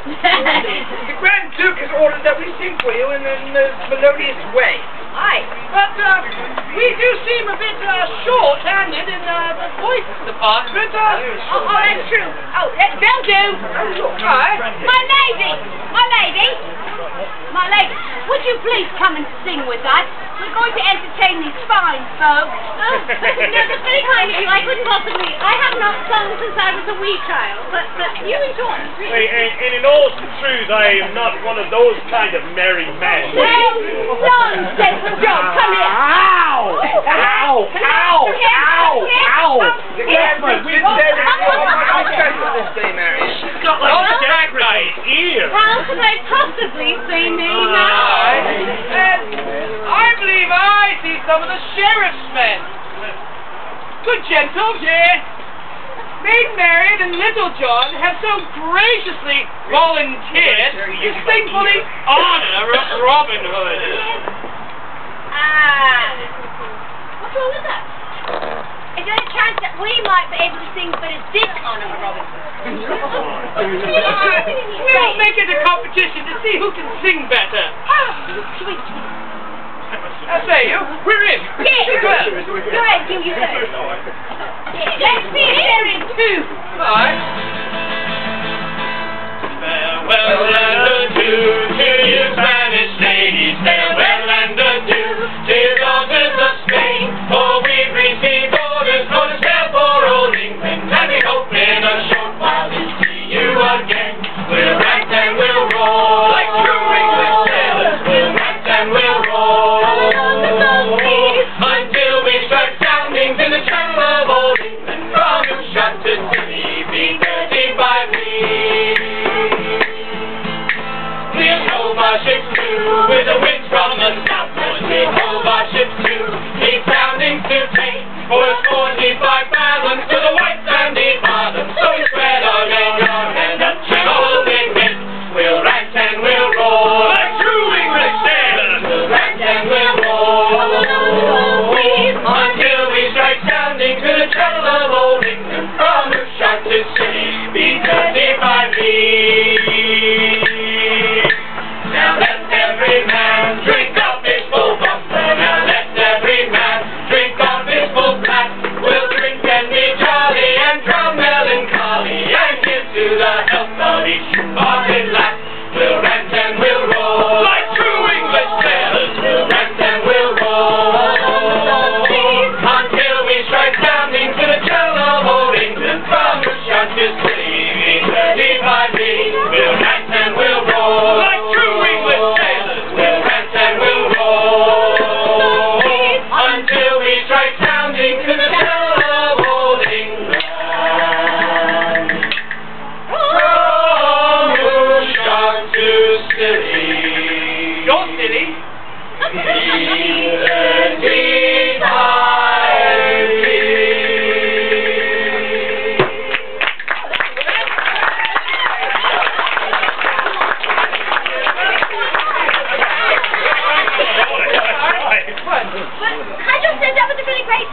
The Grand Duke has ordered that we sing for you in the melodious way. Aye, but we do seem a bit short-handed in the voice department. Oh, that's true. Oh, they'll do. Aye. My lady, would you please come and sing with us? We're going to entertain these fine folks. Oh, no, that's very kind of you. I couldn't possibly. I have not sung since I was a wee child, but you enjoy it, really. And in all truth, I am not one of those kind of merry men. No nonsense, John. Come here. Ow! Ow! Ow! Ow! Ow! Yes, we've been there before. How special this day, Mary? She's got like a gag right ear. How could I possibly say nay now? I believe I see some of the sheriff's men. Good gentles, Maid Marian and Little John have so graciously volunteered to sing for the honor of Robin Hood. What's wrong with that? Is there a chance that we might be able to sing for this honor of Robin Hood? We'll make it a competition to see who can sing better. I say, we're in. Yes. Go ahead, you first. Let's see if they're in too. Aye. Farewell and adieu to you Spanish ladies, farewell and adieu, dear daughters of Spain, for we've received orders for to sail for old England, and we hope in a short while to see you again. We'll rant and we'll roar, like true English sailors, we'll rant and we'll roar, until we strike sounding to the channel of old England, from Ushat to Sydney, B-35 We'll hove our ships to, with the winds from the southward, we'll hove our ships to, keep sounding to take, for it's 45 fathoms to the white sandy bottom, so we spread our yard and the channel we make. We'll rant and we'll roar, like true English sailors, we'll rant and we'll roar, until we strike sounding to the channel of old England, from Ushat to Sydney, B-35 Now let every man drink up his full bumper. Now let every man drink up his full glass. We'll drink and be jolly and drown melancholy, and here's to the health of each true-hearted lass. We'll rant and we'll roar, like true English sailors. We'll rant and we'll roar, until we strike sounding to the channel of old England, from Ushat to Sydney, 35 We'll rant and we'll roar, like true English sailors. We'll rant and we'll roar, until we strike sounding to the channel of old England, from Ushat to Sydney. Your city?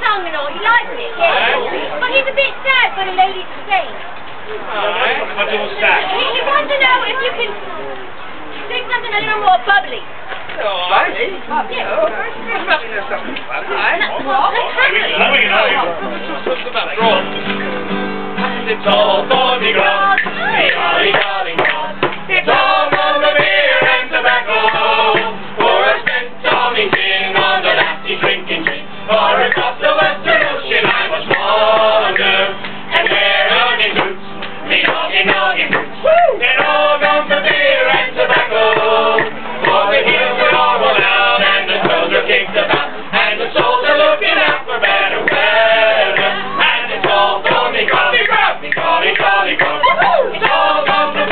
And all, he likes it, but he's a bit sad for the lady to sing. What's all sad? He wants to know if you can sing something a little more bubbly. Bubbly? You must know something bubbly. It's all for the grog, the holly darling grog. It's all for the beer and tobacco, for a spent Tommy gin on the lassie drinking gin. For across the western ocean I must wander, and wear noggin boots, me noggin boots. They're all gone for beer and tobacco, for the heels are all worn out, and the toes are kicked about, and the soles are looking out for better weather. And it's all for me grog, me grog, me grog, me grog, me grog. It's all gone for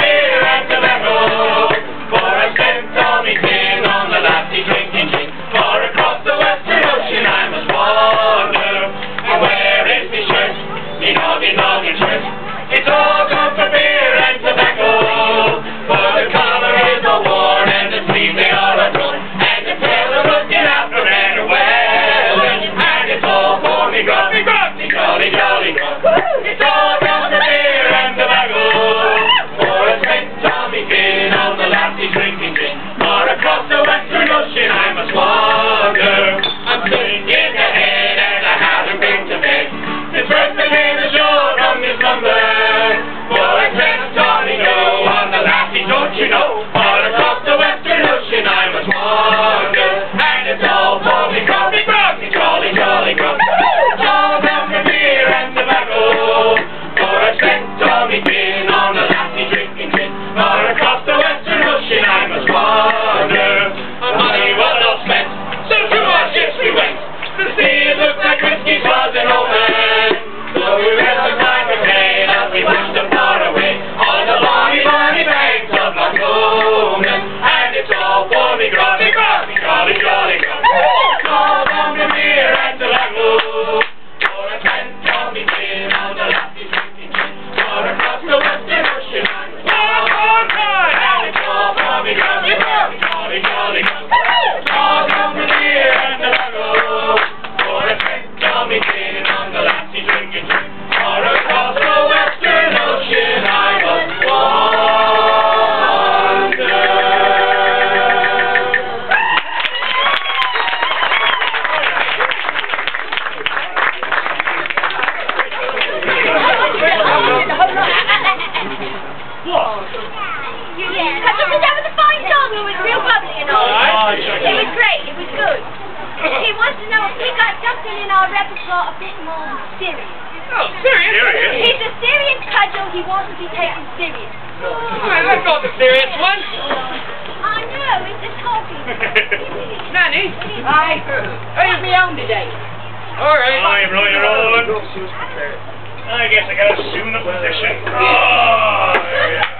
Yeah, because we was having a fine song. It was real bubbly and all. It was great. It was good. He wants to know if we got something in our repertoire a bit more serious. Oh, serious? Serious? He's a serious cudgel. He wants to be taken serious. Well, that's not the serious one. I know. It's just talking. Nanny? Aye. Who's me home today? Alright. I'm rolling. I guess I gotta assume the position. Oh, yeah.